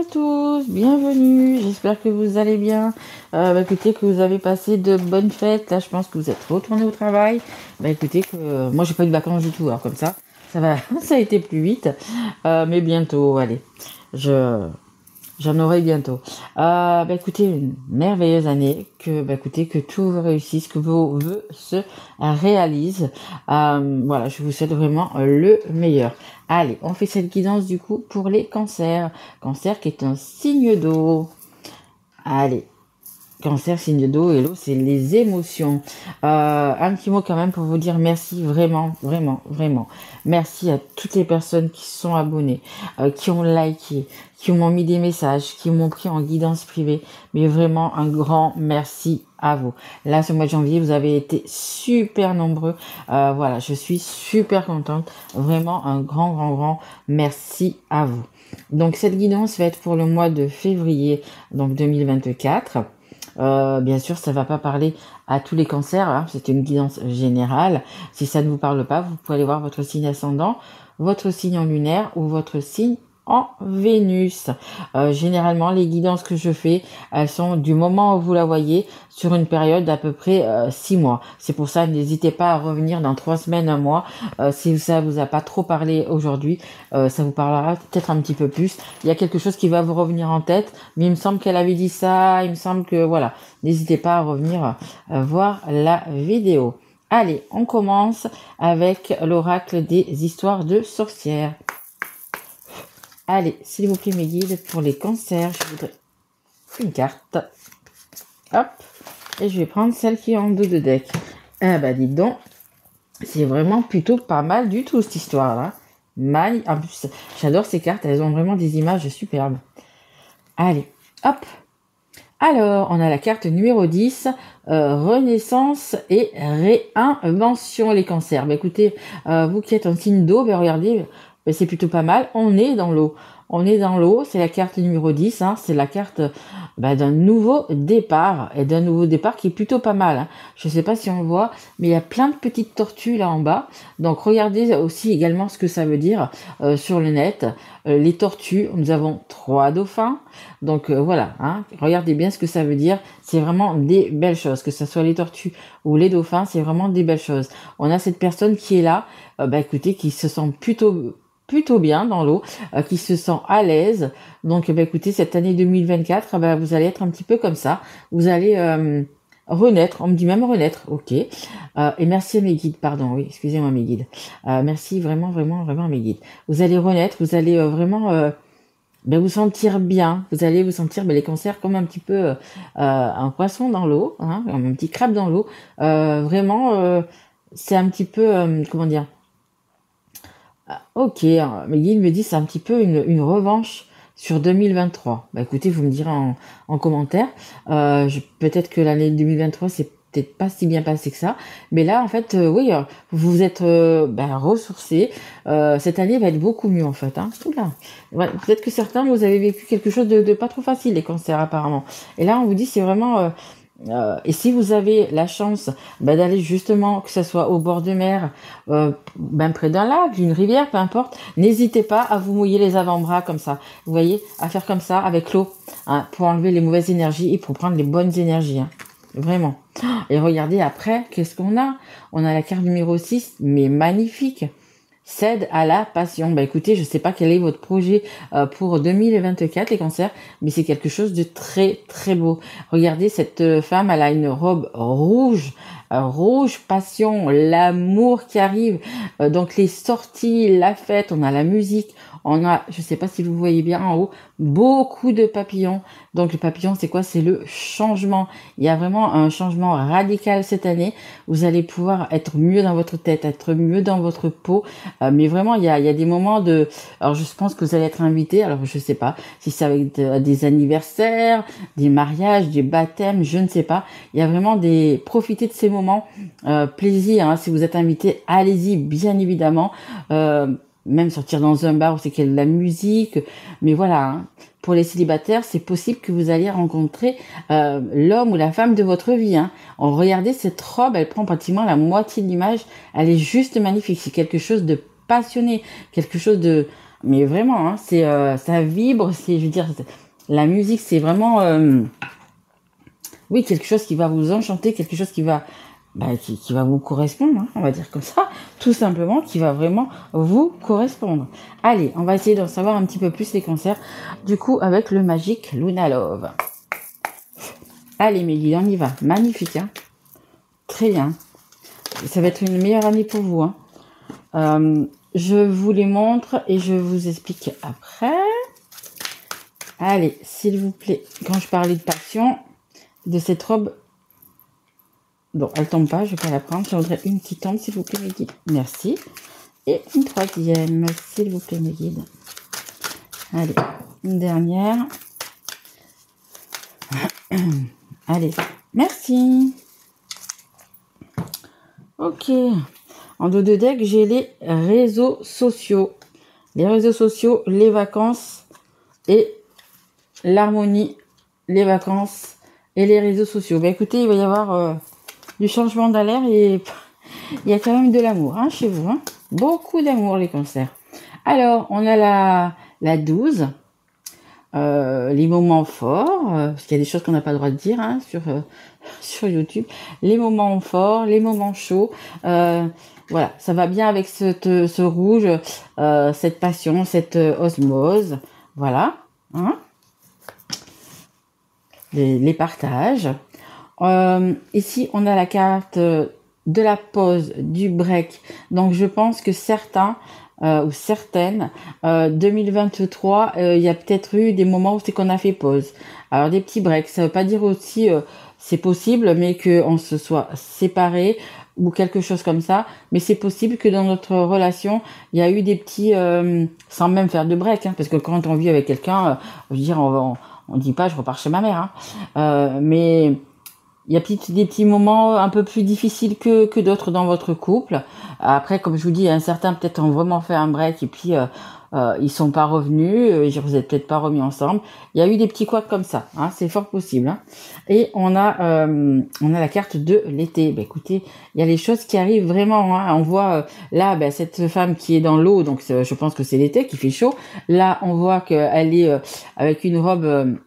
à tous, bienvenue, j'espère que vous allez bien. Écoutez, que vous avez passé de bonnes fêtes. Là, je pense que vous êtes retournés au travail. Écoutez, que moi, j'ai pas eu de vacances du tout, alors comme ça va, ça a été plus vite. Mais bientôt, allez, je, j'en aurai bientôt. Écoutez, une merveilleuse année, écoutez, que tout vous réussisse, que vos vœux se réalisent. Voilà, je vous souhaite vraiment le meilleur. Allez, on fait cette guidance du coup pour les cancers. Cancer qui est un signe d'eau. Allez. Cancer, signe d'eau, et l'eau, c'est les émotions. Un petit mot quand même pour vous dire merci, vraiment, vraiment, vraiment. Merci à toutes les personnes qui sont abonnées, qui ont liké, qui m'ont mis des messages, qui m'ont pris en guidance privée. Mais vraiment, un grand merci à vous. Là, ce mois de janvier, vous avez été super nombreux. Voilà, je suis super contente. Vraiment, un grand, grand, grand merci à vous. Donc, cette guidance va être pour le mois de février, donc 2024. Bien sûr, ça va pas parler à tous les cancers, hein, c'est une guidance générale. Si ça ne vous parle pas, vous pouvez aller voir votre signe ascendant, votre signe en lunaire ou votre signe en Vénus. Généralement, les guidances que je fais, elles sont du moment où vous la voyez sur une période d'à peu près 6 mois. C'est pour ça, n'hésitez pas à revenir dans 3 semaines, un mois. Si ça vous a pas trop parlé aujourd'hui, ça vous parlera peut-être un petit peu plus. Il y a quelque chose qui va vous revenir en tête, mais il me semble qu'elle avait dit ça, il me semble que voilà. N'hésitez pas à revenir voir la vidéo. Allez, on commence avec l'oracle des histoires de sorcières. Allez, s'il vous plaît, mes guides, pour les cancers, je voudrais une carte. Hop, et je vais prendre celle qui est en dos de deck. Dites donc, c'est vraiment plutôt pas mal du tout, cette histoire-là. En plus, j'adore ces cartes, elles ont vraiment des images superbes. Allez, hop. Alors, on a la carte numéro 10, Renaissance et réinvention, les cancers. Écoutez, vous qui êtes en signe d'eau, regardez, c'est plutôt pas mal. On est dans l'eau. On est dans l'eau, c'est la carte numéro 10, hein, c'est la carte d'un nouveau départ, et d'un nouveau départ qui est plutôt pas mal. Hein. Je ne sais pas si on le voit, mais il y a plein de petites tortues là en bas. Donc regardez aussi également ce que ça veut dire sur le net. Les tortues, nous avons 3 dauphins. Donc voilà, hein, regardez bien ce que ça veut dire. C'est vraiment des belles choses, que ce soit les tortues ou les dauphins, c'est vraiment des belles choses. On a cette personne qui est là, écoutez, qui se sent plutôt bien dans l'eau, qui se sent à l'aise. Donc, écoutez, cette année 2024, vous allez être un petit peu comme ça. Vous allez renaître. On me dit même renaître. Ok. Et merci à mes guides. Pardon. Oui, excusez-moi mes guides. Merci vraiment, vraiment, vraiment à mes guides. Vous allez renaître. Vous allez vraiment vous sentir bien. Vous allez vous sentir les cancers comme un petit peu un poisson dans l'eau, hein, un petit crabe dans l'eau. Vraiment, c'est un petit peu comment dire. Ok, mes guides me disent c'est un petit peu une revanche sur 2023. Écoutez, vous me direz en commentaire. Peut-être que l'année 2023 c'est peut-être pas si bien passé que ça, mais là en fait oui, vous êtes ressourcés. Cette année va être beaucoup mieux en fait. Hein. Oula. Ouais, peut-être que certains vous avez vécu quelque chose de pas trop facile, les cancers apparemment. Et là on vous dit c'est vraiment et si vous avez la chance d'aller justement, que ce soit au bord de mer, près d'un lac, d'une rivière, peu importe, n'hésitez pas à vous mouiller les avant-bras comme ça. Vous voyez, à faire comme ça avec l'eau, hein, pour enlever les mauvaises énergies et pour prendre les bonnes énergies. Hein. Vraiment. Et regardez après, qu'est-ce qu'on a? On a la carte numéro 6, mais magnifique. Cède à la passion. Écoutez, je sais pas quel est votre projet pour 2024, les cancers, mais c'est quelque chose de très très beau. Regardez, cette femme, elle a une robe rouge, rouge passion, l'amour qui arrive. Donc les sorties, la fête, on a la musique, on a, je sais pas si vous voyez bien en haut, beaucoup de papillons. Donc le papillon, c'est quoi? C'est le changement. Il y a vraiment un changement radical cette année. Vous allez pouvoir être mieux dans votre tête, être mieux dans votre peau. Mais vraiment, il y a des moments de... Alors je pense que vous allez être invité. Alors je sais pas si c'est avec des anniversaires, des mariages, des baptêmes, je ne sais pas. Il y a vraiment profitez de ces moments. Plaisir, hein, si vous êtes invité, allez-y, bien évidemment. Même sortir dans un bar où c'est qu'il y a de la musique. Mais voilà, hein. Pour les célibataires, c'est possible que vous alliez rencontrer l'homme ou la femme de votre vie. Hein. Regardez cette robe, elle prend pratiquement la moitié de l'image. Elle est juste magnifique. C'est quelque chose de passionné, quelque chose de mais vraiment, hein, ça vibre, je veux dire, la musique, c'est vraiment, oui, quelque chose qui va vous enchanter, quelque chose qui va, qui va vous correspondre, hein, on va dire comme ça, tout simplement, qui va vraiment vous correspondre. Allez, on va essayer d'en savoir un petit peu plus les cancers, du coup, avec le Magic Luna Love. Allez, mes guides, on y va. Magnifique, hein. Très bien. Ça va être une meilleure année pour vous, hein. Je vous les montre et je vous explique après. Allez, s'il vous plaît, quand je parlais de passion, de cette robe, bon, elle tombe pas, je vais pas la prendre. Je voudrais une qui tombe, s'il vous plaît, mes guides. Merci. Et une troisième, s'il vous plaît, mes guides. Allez, une dernière. Allez, merci. Ok. En dos de deck, j'ai les réseaux sociaux. Les réseaux sociaux, les vacances et l'harmonie, les vacances et les réseaux sociaux. Ben écoutez, il va y avoir du changement d'alerte et il y a quand même de l'amour, hein, chez vous. Hein. Beaucoup d'amour, les cancers. Alors, on a la 12. Les moments forts, parce qu'il y a des choses qu'on n'a pas le droit de dire, hein, sur YouTube. Les moments forts, les moments chauds. Voilà, ça va bien avec ce rouge, cette passion, cette osmose. Voilà. Hein, les partages. Ici, on a la carte de la pause, du break. Donc, je pense que certains ou certaines, 2023, il y a peut-être eu des moments où c'est qu'on a fait pause. Alors, des petits breaks, ça veut pas dire aussi c'est possible, mais qu'on se soit séparés ou quelque chose comme ça. Mais c'est possible que dans notre relation, il y a eu des petits, sans même faire de break, hein, parce que quand on vit avec quelqu'un, je veux dire, on dit pas je repars chez ma mère, hein, mais il y a des petits moments un peu plus difficiles que d'autres dans votre couple. Après, comme je vous dis, certains peut-être ont vraiment fait un break et puis ils sont pas revenus, vous êtes peut-être pas remis ensemble. Il y a eu des petits couacs comme ça, hein, c'est fort possible. Hein. Et on a la carte de l'été. Ben, écoutez, il y a les choses qui arrivent vraiment. Hein. On voit là cette femme qui est dans l'eau, donc je pense que c'est l'été qui fait chaud. Là, on voit qu'elle est avec une robe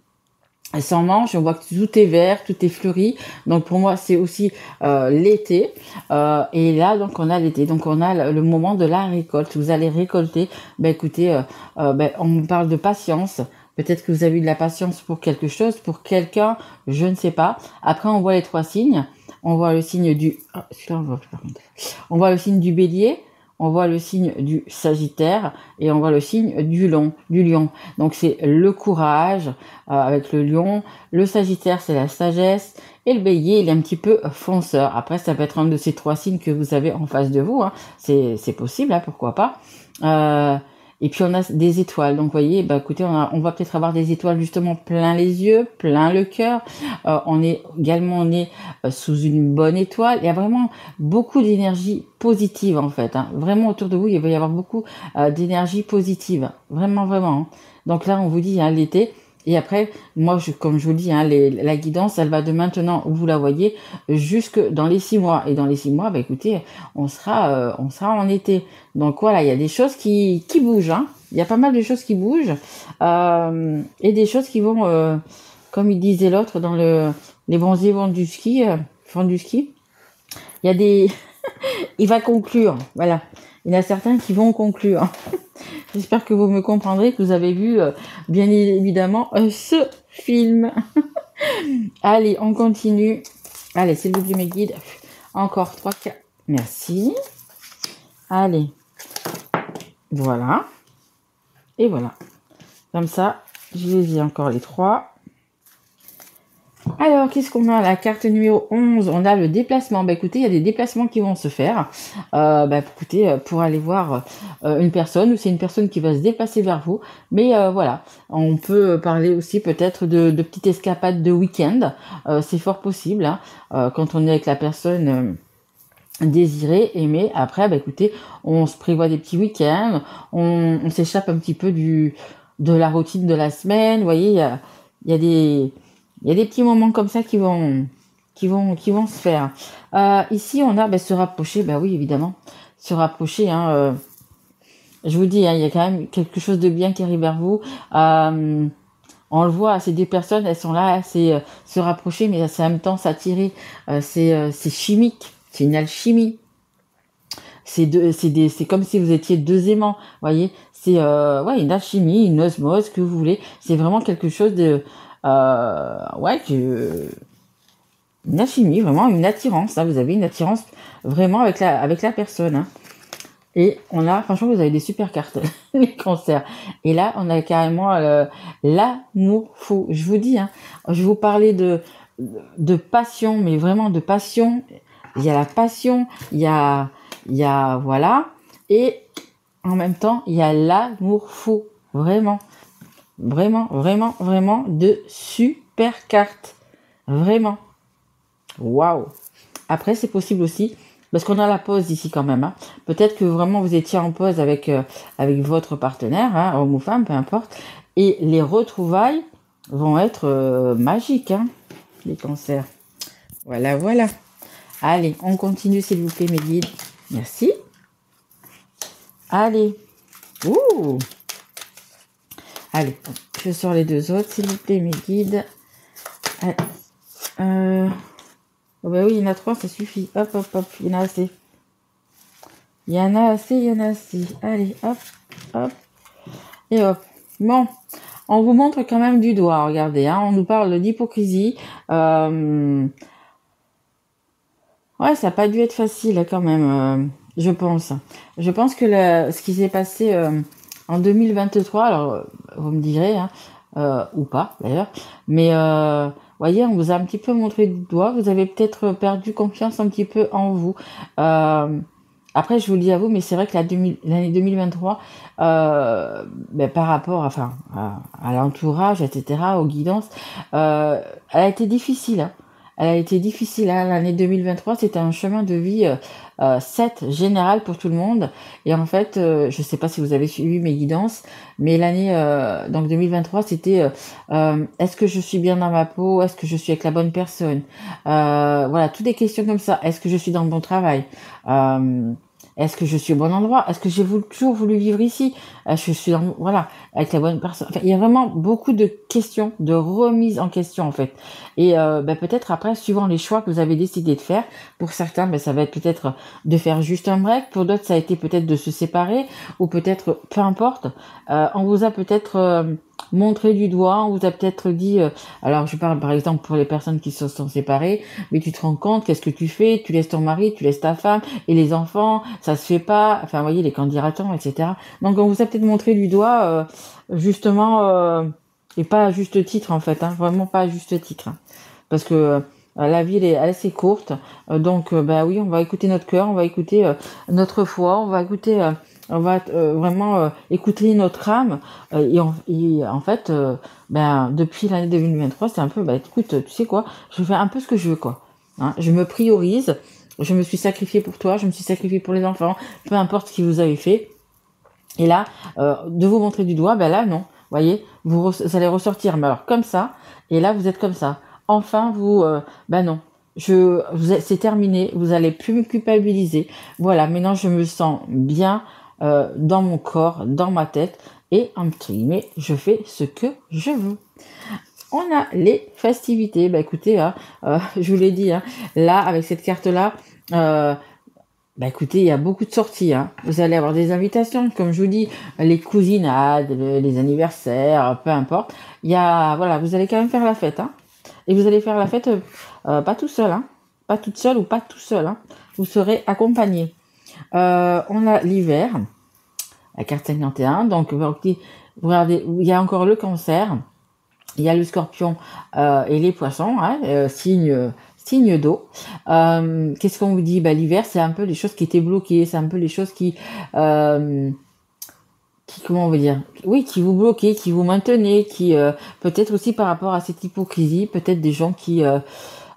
sans manches, on voit que tout est vert, tout est fleuri. Donc pour moi, c'est aussi l'été. Et là, donc on a l'été. Donc on a le moment de la récolte. Vous allez récolter. Ben écoutez, on parle de patience. Peut-être que vous avez eu de la patience pour quelque chose, pour quelqu'un, je ne sais pas. Après, on voit les 3 signes. On voit le signe du... Ah, celui-là, on voit plus par contre. On voit le signe du bélier. On voit le signe du Sagittaire et on voit le signe du lion. Donc c'est le courage avec le lion. Le Sagittaire, c'est la sagesse. Et le bélier, il est un petit peu fonceur. Après, ça peut être un de ces 3 signes que vous avez en face de vous. Hein. C'est possible, hein, pourquoi pas. Et puis on a des étoiles. Donc vous voyez, écoutez, on va peut-être avoir des étoiles justement plein les yeux, plein le cœur. On est sous une bonne étoile. Il y a vraiment beaucoup d'énergie positive en fait. Hein. Vraiment autour de vous, il va y avoir beaucoup d'énergie positive. Vraiment, vraiment. Hein. Donc là, on vous dit, hein, l'été. Et après, moi, comme je vous dis, hein, la guidance, elle va de maintenant, où vous la voyez, jusque dans les 6 mois. Et dans les 6 mois, écoutez, on sera en été. Donc voilà, il y a des choses qui bougent. Hein. Il y a pas mal de choses qui bougent. Et des choses qui vont, comme il disait l'autre, dans les bronzés font du ski. Il y a des... il va conclure, voilà. Il y en a certains qui vont conclure. J'espère que vous me comprendrez, que vous avez vu, bien évidemment, ce film. Allez, on continue. Allez, s'il vous plaît, mes guides. Encore 3 4. Merci. Allez. Voilà. Et voilà. Comme ça, je les ai encore les 3. Alors, qu'est-ce qu'on a? La carte numéro 11, on a le déplacement. Écoutez, il y a des déplacements qui vont se faire. Écoutez, pour aller voir une personne, ou c'est une personne qui va se déplacer vers vous. Mais voilà, on peut parler aussi peut-être de petites escapades de week-end. C'est fort possible, hein, quand on est avec la personne désirée, aimée. Après, écoutez, on se prévoit des petits week-ends. On s'échappe un petit peu de la routine de la semaine. Vous voyez, il y a des petits moments comme ça qui vont se faire. Ici, on a se rapprocher, oui, évidemment, se rapprocher, hein, je vous dis, hein, il y a quand même quelque chose de bien qui arrive vers vous. On le voit, c'est des personnes, elles sont là, c'est se rapprocher, mais c'est en même temps s'attirer. C'est chimique, c'est une alchimie. C'est comme si vous étiez deux aimants, voyez. C'est ouais, une alchimie, une osmose, que vous voulez. C'est vraiment quelque chose de ouais, une alchimie, vraiment une attirance. Hein. Vous avez une attirance vraiment avec la personne. Hein. Et on a, franchement, vous avez des super cartes, les cancers. Et là, on a carrément l'amour fou. Je vous dis, hein, je vais vous parler de passion, mais vraiment de passion. Il y a la passion, voilà. Et en même temps, il y a l'amour fou. Vraiment, vraiment, vraiment, vraiment de super cartes. Vraiment. Waouh. Après, c'est possible aussi, parce qu'on a la pause ici quand même. Hein. Peut-être que vraiment vous étiez en pause avec votre partenaire, hein, homme ou femme, peu importe. Et les retrouvailles vont être magiques, hein, les cancers. Voilà, voilà. Allez, on continue s'il vous plaît, mes guides. Merci. Allez. Ouh. Allez, je sors les deux autres, s'il vous plaît, mes guides. Allez. Oh bah oui, il y en a 3, ça suffit. Hop, hop, hop, il y en a assez. Il y en a assez, il y en a assez. Allez, hop, hop. Et hop. Bon, on vous montre quand même du doigt, regardez. Hein, on nous parle d'hypocrisie. Ouais, ça n'a pas dû être facile quand même, je pense. Je pense que ce qui s'est passé en 2023, alors vous me direz, hein, ou pas d'ailleurs, mais voyez, on vous a un petit peu montré du doigt, vous avez peut-être perdu confiance un petit peu en vous. Après, je vous le dis à vous, mais c'est vrai que l'année 2023, ben, par rapport enfin, à l'entourage, etc., aux guidances, elle a été difficile. Hein. Elle a été difficile. Hein. L'année 2023, c'était un chemin de vie 7 général pour tout le monde. Et en fait, je ne sais pas si vous avez suivi mes guidances, mais l'année donc 2023, c'était est-ce que je suis bien dans ma peau? Est-ce que je suis avec la bonne personne? Voilà, toutes des questions comme ça. Est-ce que je suis dans le bon travail? Est-ce que je suis au bon endroit? Est-ce que toujours voulu vivre ici? Est-ce que je suis voilà, avec la bonne personne? Enfin, il y a vraiment beaucoup de questions, de remise en question en fait. Et ben, peut-être après, suivant les choix que vous avez décidé de faire, pour certains, ben, ça va être peut-être de faire juste un break. Pour d'autres, ça a été peut-être de se séparer, ou peut-être, peu importe. On vous a peut-être montré du doigt, on vous a peut-être dit, alors je parle par exemple pour les personnes qui se sont séparées, mais tu te rends compte, qu'est-ce que tu fais? Tu laisses ton mari, tu laisses ta femme et les enfants, ça se fait pas. Enfin, vous voyez, les candidatants, etc. Donc, on vous a peut-être montré du doigt, justement, et pas à juste titre en fait, hein, vraiment pas à juste titre, hein, parce que la vie elle est assez courte, donc bah oui, on va écouter notre cœur, on va écouter notre foi, on va écouter, on va vraiment écouter notre âme, et en fait, ben depuis l'année 2023, c'est un peu, bah écoute, tu sais quoi, je fais un peu ce que je veux quoi, hein, je me priorise, je me suis sacrifiée pour toi, je me suis sacrifiée pour les enfants, peu importe ce que vous avez fait. Et là, de vous montrer du doigt, ben là, non. Vous voyez, vous allez ressortir, mais alors comme ça, et là, vous êtes comme ça. Enfin, ben non. C'est terminé, vous allez plus me culpabiliser. Voilà, maintenant, je me sens bien dans mon corps, dans ma tête, et entre guillemets, je fais ce que je veux. On a les festivités. Bah écoutez, hein, je vous l'ai dit, hein, là, avec cette carte-là, bah écoutez, il y a beaucoup de sorties. Hein. Vous allez avoir des invitations, comme je vous dis, les cousinades, les anniversaires, peu importe. Il y a, voilà, vous allez quand même faire la fête. Hein. Et vous allez faire la fête pas tout seul, hein. Pas toute seule ou pas tout seul. Hein. Vous serez accompagné. On a l'hiver, la carte 51. Donc, vous regardez, il y a encore le cancer. Il y a le scorpion et les poissons, hein, signe d'eau. Qu'est-ce qu'on vous dit? Bah, l'hiver, c'est un peu les choses qui étaient bloquées, c'est un peu les choses qui comment on veut dire? Oui, qui vous bloquaient, qui vous maintenaient, qui peut-être aussi par rapport à cette hypocrisie, peut-être des gens qui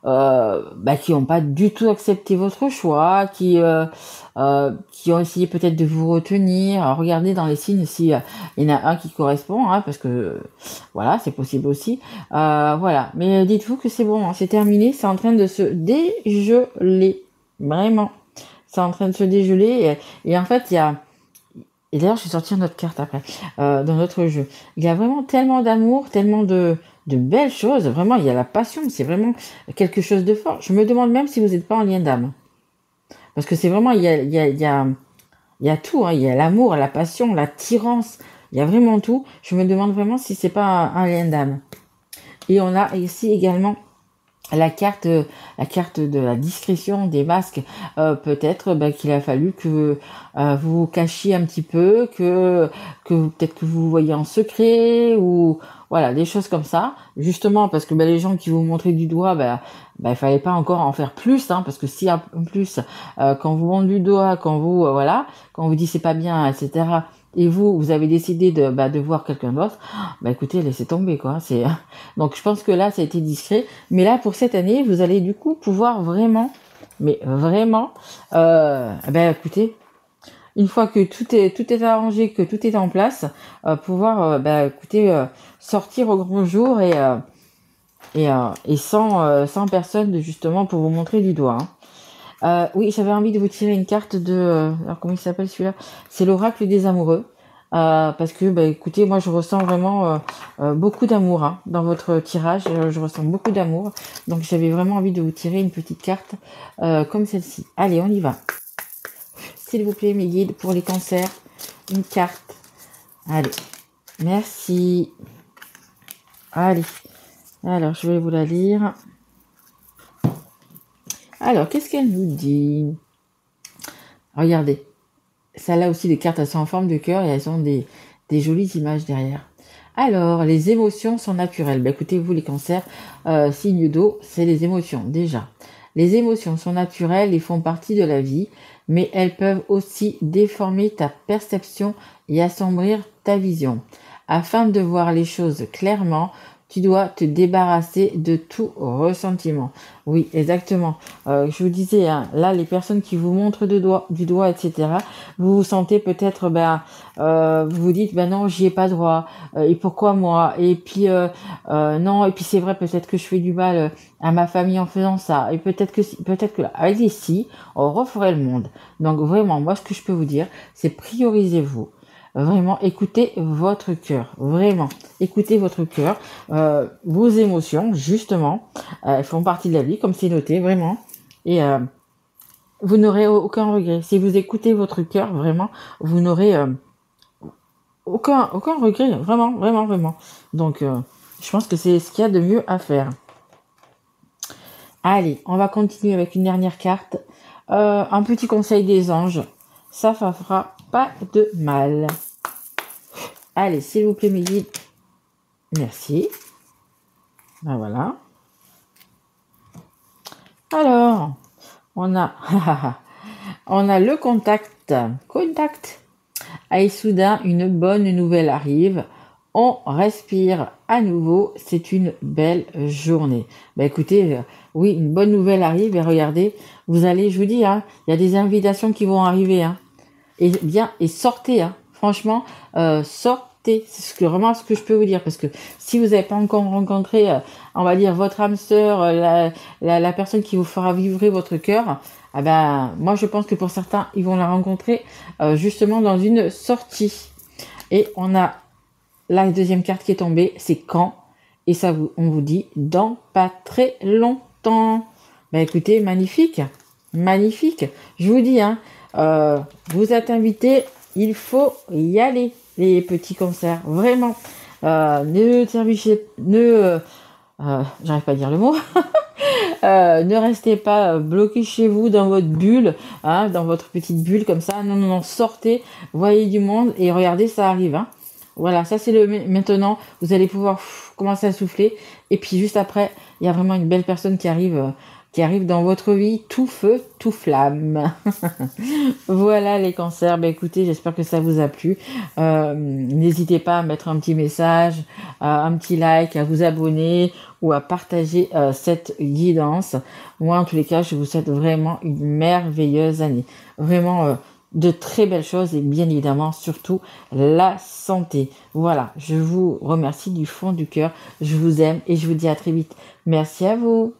n'ont pas du tout accepté votre choix, qui ont essayé peut-être de vous retenir. Alors, regardez dans les signes si il y en a un qui correspond, hein, parce que voilà, c'est possible aussi. Voilà, mais dites-vous que c'est bon, hein, c'est terminé, c'est en train de se dégeler, vraiment, c'est en train de se dégeler. Et en fait, Et d'ailleurs, je vais sortir notre carte après, dans notre jeu. Il y a vraiment tellement d'amour, tellement de belles choses. Vraiment, il y a la passion. C'est vraiment quelque chose de fort. Je me demande même si vous n'êtes pas en lien d'âme. Parce que c'est vraiment, il y a tout. Hein. Il y a l'amour, la passion, l'attirance. Il y a vraiment tout. Je me demande vraiment si c'est pas un lien d'âme. Et on a ici également la carte de la discrétion des masques. Peut-être qu'il a fallu que vous vous cachiez un petit peu, que peut-être que vous voyez en secret ou voilà des choses comme ça. Justement parce que les gens qui vous montraient du doigt, il fallait pas encore en faire plus, hein, parce que si en plus quand vous montrez du doigt, quand vous voilà, quand on vous dit c'est pas bien, etc. Et vous avez décidé de voir quelqu'un d'autre, écoutez, laissez tomber, quoi. C'est, donc, je pense que là, ça a été discret. Mais là, pour cette année, vous allez du coup pouvoir vraiment, mais vraiment, écoutez, une fois que tout est arrangé, que tout est en place, pouvoir, écoutez, sortir au grand jour et sans personne, justement, pour vous montrer du doigt, hein. Oui, j'avais envie de vous tirer une carte alors comment il s'appelle celui-là? C'est l'oracle des amoureux. Parce que, écoutez, moi je ressens vraiment beaucoup d'amour, hein, dans votre tirage. Je ressens beaucoup d'amour. Donc j'avais vraiment envie de vous tirer une petite carte comme celle-ci. Allez, on y va. S'il vous plaît, mes guides, pour les cancers, une carte. Allez, merci. Allez, alors je vais vous la lire. Alors, qu'est-ce qu'elle nous dit? Regardez, celle-là aussi, les cartes, elles sont en forme de cœur et elles ont des jolies images derrière. Alors, les émotions sont naturelles. Écoutez, vous, les cancers, signe d'eau, c'est les émotions, déjà. Les émotions sont naturelles et font partie de la vie, mais elles peuvent aussi déformer ta perception et assombrir ta vision. Afin de voir les choses clairement, tu dois te débarrasser de tout ressentiment. Oui, exactement. Je vous disais, hein, là, les personnes qui vous montrent du doigt, etc., vous vous sentez peut-être, vous vous dites, non, j'y ai pas droit. Et pourquoi moi? Et puis, non, et puis c'est vrai, peut-être que je fais du mal à ma famille en faisant ça. Et peut-être que si, peut-être que là, avec des si, on referait le monde. Donc vraiment, moi, ce que je peux vous dire, c'est priorisez-vous. Vraiment, écoutez votre cœur. Vraiment, écoutez votre cœur. Vos émotions, justement, elles font partie de la vie, comme c'est noté, vraiment. Et vous n'aurez aucun regret. Si vous écoutez votre cœur, vraiment, vous n'aurez aucun regret. Vraiment, vraiment, vraiment. Donc, je pense que c'est ce qu'il y a de mieux à faire. Allez, on va continuer avec une dernière carte. Un petit conseil des anges. Ça fera pas de mal. Allez, s'il vous plaît, mes guides. Merci. Voilà. Alors, on a le contact. Et soudain, une bonne nouvelle arrive. On respire à nouveau. C'est une belle journée. Écoutez, oui, une bonne nouvelle arrive. Et regardez, vous allez, je vous dis, hein, il y a des invitations qui vont arriver. Hein. Et sortez. Hein. Franchement, sortez. C'est vraiment ce que je peux vous dire. Parce que si vous n'avez pas encore rencontré, on va dire, votre âme sœur, la personne qui vous fera vibrer votre cœur, moi, je pense que pour certains, ils vont la rencontrer justement dans une sortie. Et on a la deuxième carte qui est tombée, c'est quand. Et ça, on vous dit dans pas très longtemps. Écoutez, magnifique. Magnifique. Je vous dis, hein, vous êtes invités, il faut y aller, les petits cancers. Vraiment. J'arrive pas à dire le mot. Ne restez pas bloqué chez vous dans votre bulle, hein, dans votre petite bulle comme ça. Non, sortez, voyez du monde et regardez, ça arrive. Hein. Voilà, ça c'est maintenant. Vous allez pouvoir commencer à souffler. Et puis juste après, il y a vraiment une belle personne qui arrive dans votre vie, tout feu, tout flamme. Voilà les cancers. Écoutez, j'espère que ça vous a plu. N'hésitez pas à mettre un petit message, un petit like, à vous abonner ou à partager cette guidance. Moi, en tous les cas, je vous souhaite vraiment une merveilleuse année. Vraiment de très belles choses et bien évidemment, surtout, la santé. Voilà, je vous remercie du fond du cœur. Je vous aime et je vous dis à très vite. Merci à vous.